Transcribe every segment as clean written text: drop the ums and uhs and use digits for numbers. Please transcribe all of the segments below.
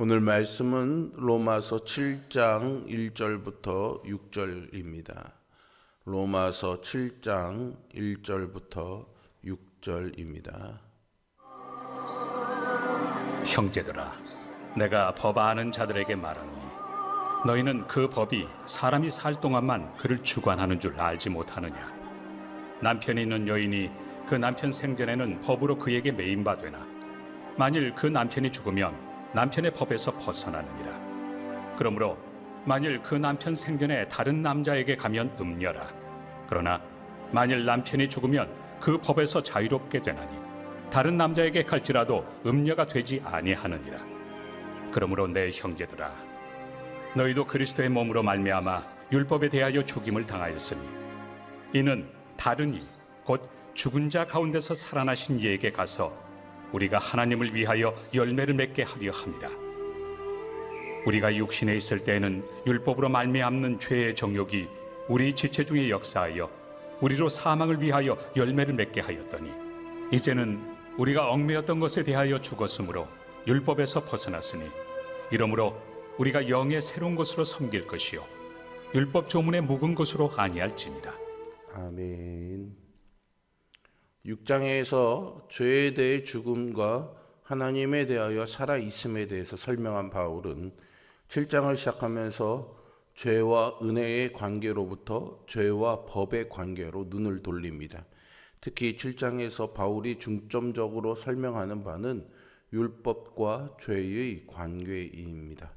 오늘 말씀은 로마서 7장 1절부터 6절입니다. 로마서 7장 1절부터 6절입니다. 형제들아, 내가 법 아는 자들에게 말하노니 너희는 그 법이 사람이 살 동안만 그를 주관하는 줄 알지 못하느냐. 남편이 있는 여인이 그 남편 생전에는 법으로 그에게 매인 바 되나 만일 그 남편이 죽으면 남편의 법에서 벗어나느니라. 그러므로 만일 그 남편 생전에 다른 남자에게 가면 음녀라. 그러나 만일 남편이 죽으면 그 법에서 자유롭게 되나니 다른 남자에게 갈지라도 음녀가 되지 아니하느니라. 그러므로 내 형제들아, 너희도 그리스도의 몸으로 말미암아 율법에 대하여 죽임을 당하였으니 이는 다른 이 곧 죽은 자 가운데서 살아나신 이에게 가서 우리가 하나님을 위하여 열매를 맺게 하려 함이라. 우리가 육신에 있을 때에는 율법으로 말미암는 죄의 정욕이 우리 지체 중에 역사하여 우리로 사망을 위하여 열매를 맺게 하였더니 이제는 우리가 얽매였던 것에 대하여 죽었으므로 율법에서 벗어났으니 이러므로 우리가 영의 새로운 것으로 섬길 것이요 율법 조문의 묵은 것으로 아니할지니라. 아멘. 6장에서 죄에 대해 죽음과 하나님에 대하여 살아있음에 대해서 설명한 바울은 7장을 시작하면서 죄와 은혜의 관계로부터 죄와 법의 관계로 눈을 돌립니다. 특히 7장에서 바울이 중점적으로 설명하는 바는 율법과 죄의 관계입니다.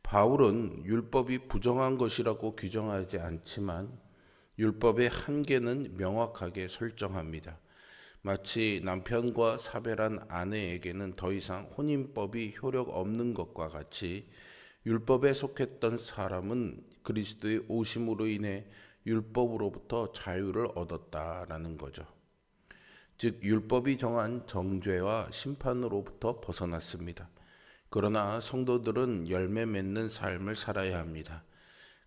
바울은 율법이 부정한 것이라고 규정하지 않지만 율법의 한계는 명확하게 설정합니다. 마치 남편과 사별한 아내에게는 더 이상 혼인법이 효력 없는 것과 같이 율법에 속했던 사람은 그리스도의 오심으로 인해 율법으로부터 자유를 얻었다라는 거죠. 즉 율법이 정한 정죄와 심판으로부터 벗어났습니다. 그러나 성도들은 열매 맺는 삶을 살아야 합니다.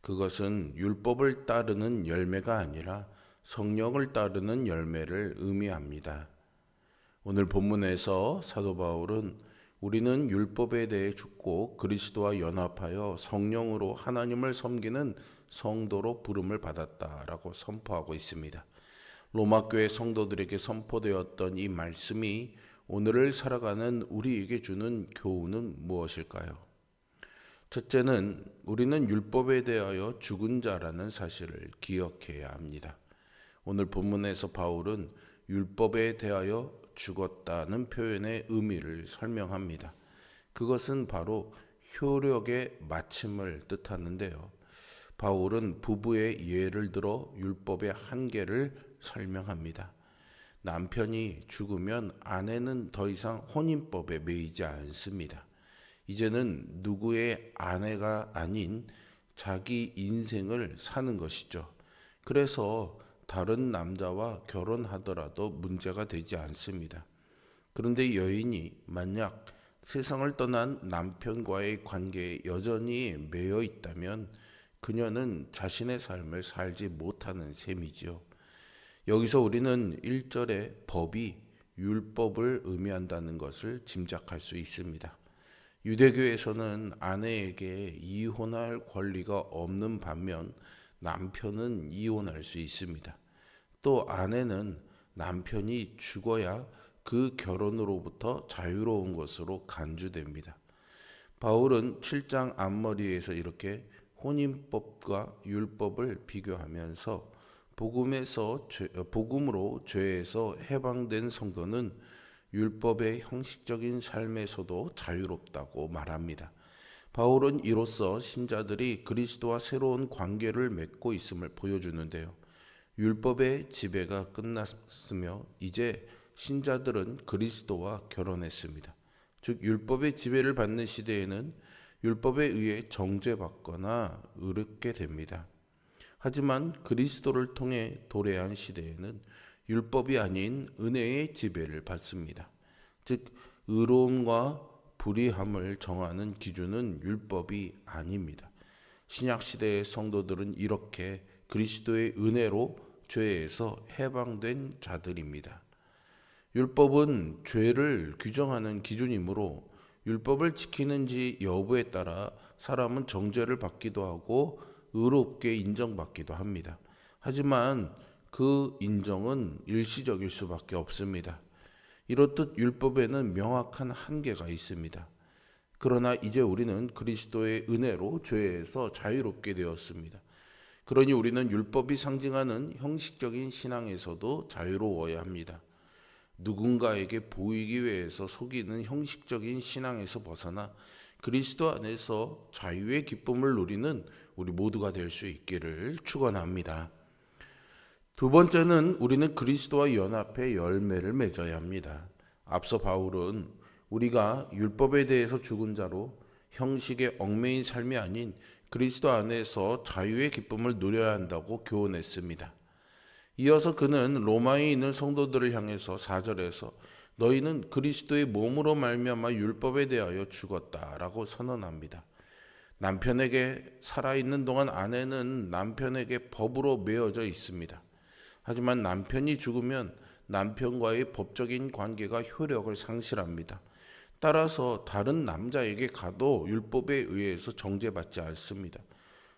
그것은 율법을 따르는 열매가 아니라 성령을 따르는 열매를 의미합니다. 오늘 본문에서 사도 바울은 우리는 율법에 대해 죽고 그리스도와 연합하여 성령으로 하나님을 섬기는 성도로 부름을 받았다라고 선포하고 있습니다. 로마 교회 성도들에게 선포되었던 이 말씀이 오늘을 살아가는 우리에게 주는 교훈은 무엇일까요? 첫째는 우리는 율법에 대하여 죽은 자라는 사실을 기억해야 합니다. 오늘 본문에서 바울은 율법에 대하여 죽었다는 표현의 의미를 설명합니다. 그것은 바로 효력의 마침을 뜻하는데요. 바울은 부부의 예를 들어 율법의 한계를 설명합니다. 남편이 죽으면 아내는 더 이상 혼인법에 매이지 않습니다. 이제는 누구의 아내가 아닌 자기 인생을 사는 것이죠. 그래서 다른 남자와 결혼하더라도 문제가 되지 않습니다. 그런데 여인이 만약 세상을 떠난 남편과의 관계에 여전히 매여 있다면 그녀는 자신의 삶을 살지 못하는 셈이지요. 여기서 우리는 1절의 법이 율법을 의미한다는 것을 짐작할 수 있습니다. 유대교에서는 아내에게 이혼할 권리가 없는 반면 남편은 이혼할 수 있습니다. 또 아내는 남편이 죽어야 그 결혼으로부터 자유로운 것으로 간주됩니다. 바울은 7장 앞머리에서 이렇게 혼인법과 율법을 비교하면서 복음으로 죄에서 해방된 성도는 율법의 형식적인 삶에서도 자유롭다고 말합니다. 바울은 이로써 신자들이 그리스도와 새로운 관계를 맺고 있음을 보여주는데요. 율법의 지배가 끝났으며 이제 신자들은 그리스도와 결혼했습니다. 즉 율법의 지배를 받는 시대에는 율법에 의해 정죄받거나 의롭게 됩니다. 하지만 그리스도를 통해 도래한 시대에는 율법이 아닌 은혜의 지배를 받습니다. 즉 의로움과 불의함을 정하는 기준은 율법이 아닙니다. 신약시대의 성도들은 이렇게 그리스도의 은혜로 죄에서 해방된 자들입니다. 율법은 죄를 규정하는 기준이므로 율법을 지키는지 여부에 따라 사람은 정죄를 받기도 하고 의롭게 인정받기도 합니다. 하지만 그 인정은 일시적일 수밖에 없습니다. 이렇듯 율법에는 명확한 한계가 있습니다. 그러나 이제 우리는 그리스도의 은혜로 죄에서 자유롭게 되었습니다. 그러니 우리는 율법이 상징하는 형식적인 신앙에서도 자유로워야 합니다. 누군가에게 보이기 위해서 속이는 형식적인 신앙에서 벗어나 그리스도 안에서 자유의 기쁨을 누리는 우리 모두가 될 수 있기를 축원합니다. 두 번째는 우리는 그리스도와 연합해 열매를 맺어야 합니다. 앞서 바울은 우리가 율법에 대해서 죽은 자로 형식에 얽매인 삶이 아닌 그리스도 안에서 자유의 기쁨을 누려야 한다고 교훈했습니다. 이어서 그는 로마에 있는 성도들을 향해서 4절에서 너희는 그리스도의 몸으로 말미암아 율법에 대하여 죽었다라고 선언합니다. 남편에게 살아있는 동안 아내는 남편에게 법으로 매어져 있습니다. 하지만 남편이 죽으면 남편과의 법적인 관계가 효력을 상실합니다. 따라서 다른 남자에게 가도 율법에 의해서 정죄받지 않습니다.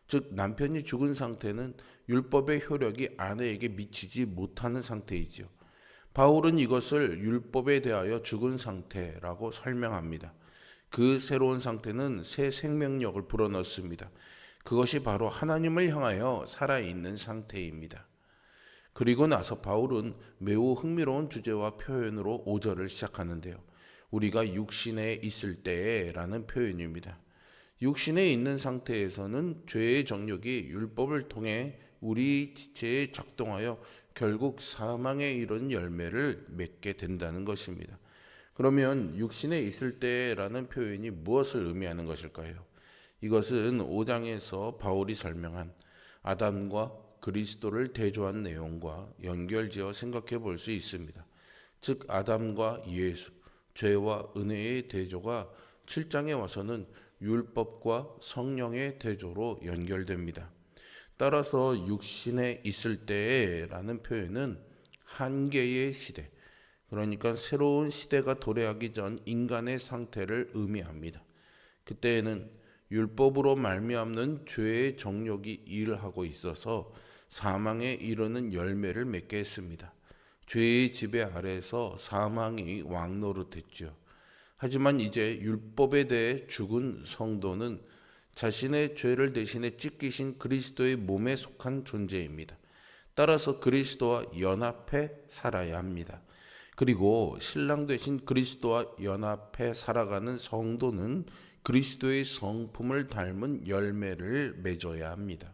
즉 남편이 죽은 상태는 율법의 효력이 아내에게 미치지 못하는 상태이지요. 바울은 이것을 율법에 대하여 죽은 상태라고 설명합니다. 그 새로운 상태는 새 생명력을 불어넣습니다. 그것이 바로 하나님을 향하여 살아있는 상태입니다. 그리고 나서 바울은 매우 흥미로운 주제와 표현으로 5절을 시작하는데요. 우리가 육신에 있을 때라는 표현입니다. 육신에 있는 상태에서는 죄의 정욕이 율법을 통해 우리 지체에 작동하여 결국 사망에 이른 열매를 맺게 된다는 것입니다. 그러면 육신에 있을 때라는 표현이 무엇을 의미하는 것일까요? 이것은 5장에서 바울이 설명한 아담과 그리스도를 대조한 내용과 연결지어 생각해 볼 수 있습니다. 즉 아담과 예수, 죄와 은혜의 대조가 7장에 와서는 율법과 성령의 대조로 연결됩니다. 따라서 육신에 있을 때라는 표현은 한계의 시대, 그러니까 새로운 시대가 도래하기 전 인간의 상태를 의미합니다. 그때에는 율법으로 말미암는 죄의 정욕이 일을 하고 있어서 사망에 이르는 열매를 맺게 했습니다. 죄의 지배 아래에서 사망이 왕노릇했죠. 하지만 이제 율법에 대해 죽은 성도는 자신의 죄를 대신해 찢기신 그리스도의 몸에 속한 존재입니다. 따라서 그리스도와 연합해 살아야 합니다. 그리고 신랑 되신 그리스도와 연합해 살아가는 성도는 그리스도의 성품을 닮은 열매를 맺어야 합니다.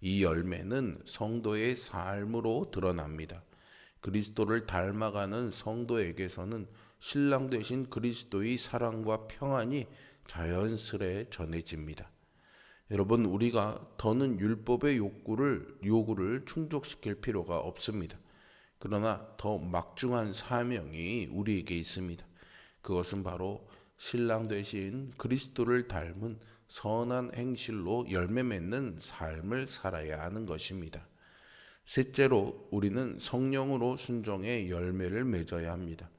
이 열매는 성도의 삶으로 드러납니다. 그리스도를 닮아가는 성도에게서는 신랑 되신 그리스도의 사랑과 평안이 자연스레 전해집니다. 여러분, 우리가 더는 율법의 요구를 충족시킬 필요가 없습니다. 그러나 더 막중한 사명이 우리에게 있습니다. 그것은 바로 신랑 되신 그리스도를 닮은 선한 행실로 열매 맺는 삶을 살아야 하는 것입니다. 셋째로 우리는 성령으로 순종해 열매를 맺어야 합니다.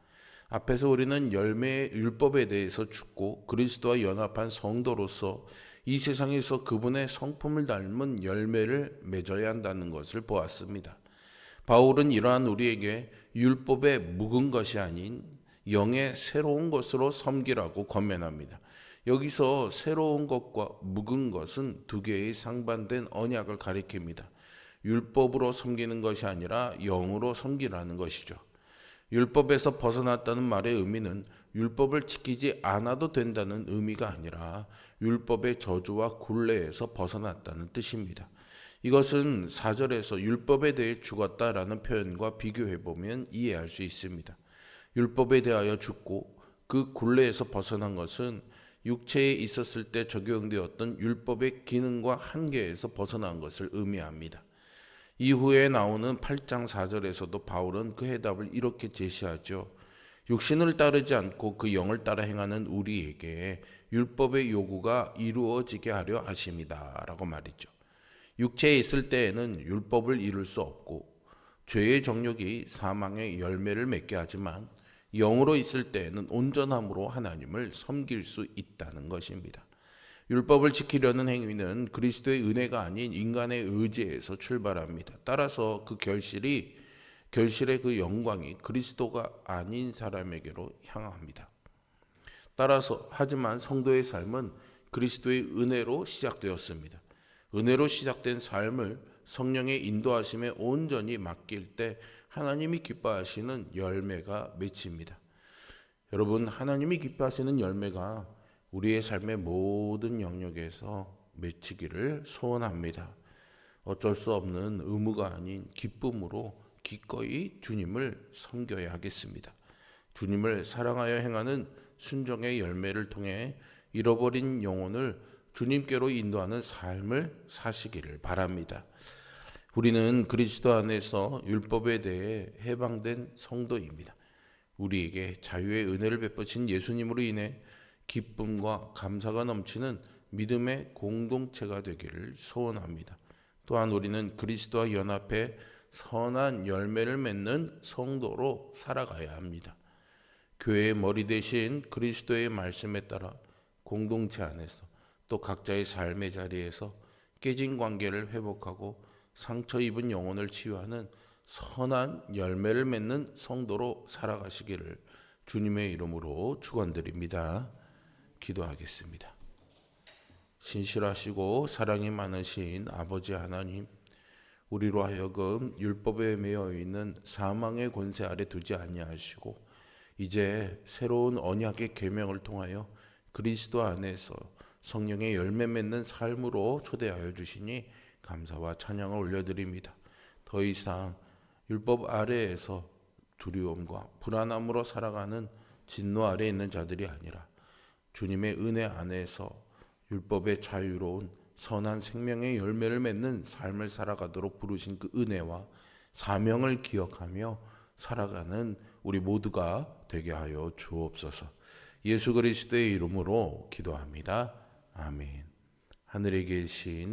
앞에서 우리는 열매의 율법에 대해서 죽고 그리스도와 연합한 성도로서 이 세상에서 그분의 성품을 닮은 열매를 맺어야 한다는 것을 보았습니다. 바울은 이러한 우리에게 율법에 묵은 것이 아닌 영의 새로운 것으로 섬기라고 권면합니다. 여기서 새로운 것과 묵은 것은 두 개의 상반된 언약을 가리킵니다. 율법으로 섬기는 것이 아니라 영으로 섬기라는 것이죠. 율법에서 벗어났다는 말의 의미는 율법을 지키지 않아도 된다는 의미가 아니라 율법의 저주와 굴레에서 벗어났다는 뜻입니다. 이것은 4절에서 율법에 대해 죽었다라는 표현과 비교해보면 이해할 수 있습니다. 율법에 대하여 죽고 그 굴레에서 벗어난 것은 육체에 있었을 때 적용되었던 율법의 기능과 한계에서 벗어난 것을 의미합니다. 이후에 나오는 8장 4절에서도 바울은 그 해답을 이렇게 제시하죠. 육신을 따르지 않고 그 영을 따라 행하는 우리에게 율법의 요구가 이루어지게 하려 하심이다 라고 말이죠. 육체에 있을 때에는 율법을 이룰 수 없고 죄의 정욕이 사망의 열매를 맺게 하지만 영으로 있을 때에는 온전함으로 하나님을 섬길 수 있다는 것입니다. 율법을 지키려는 행위는 그리스도의 은혜가 아닌 인간의 의지에서 출발합니다. 따라서 그 결실의 그 영광이 그리스도가 아닌 사람에게로 향합니다. 따라서 하지만 성도의 삶은 그리스도의 은혜로 시작되었습니다. 은혜로 시작된 삶을 성령의 인도하심에 온전히 맡길 때 하나님이 기뻐하시는 열매가 맺힙니다. 여러분, 하나님이 기뻐하시는 열매가 우리의 삶의 모든 영역에서 맺히기를 소원합니다. 어쩔 수 없는 의무가 아닌 기쁨으로 기꺼이 주님을 섬겨야 하겠습니다. 주님을 사랑하여 행하는 순종의 열매를 통해 잃어버린 영혼을 주님께로 인도하는 삶을 사시기를 바랍니다. 우리는 그리스도 안에서 율법에 대해 해방된 성도입니다. 우리에게 자유의 은혜를 베푸신 예수님으로 인해 기쁨과 감사가 넘치는 믿음의 공동체가 되기를 소원합니다. 또한 우리는 그리스도와 연합해 선한 열매를 맺는 성도로 살아가야 합니다. 교회의 머리 대신 그리스도의 말씀에 따라 공동체 안에서 또 각자의 삶의 자리에서 깨진 관계를 회복하고 상처 입은 영혼을 치유하는 선한 열매를 맺는 성도로 살아가시기를 주님의 이름으로 축원드립니다. 기도하겠습니다. 신실하시고 사랑이 많으신 아버지 하나님, 우리로 하여금 율법에 매여 있는 사망의 권세 아래 두지 아니하시고 이제 새로운 언약의 계명을 통하여 그리스도 안에서 성령의 열매 맺는 삶으로 초대하여 주시니 감사와 찬양을 올려드립니다. 더 이상 율법 아래에서 두려움과 불안함으로 살아가는 진노 아래에 있는 자들이 아니라 주님의 은혜 안에서 율법의 자유로운 선한 생명의 열매를 맺는 삶을 살아가도록 부르신 그 은혜와 사명을 기억하며 살아가는 우리 모두가 되게 하여 주옵소서. 예수 그리스도의 이름으로 기도합니다. 아멘. 하늘에 계신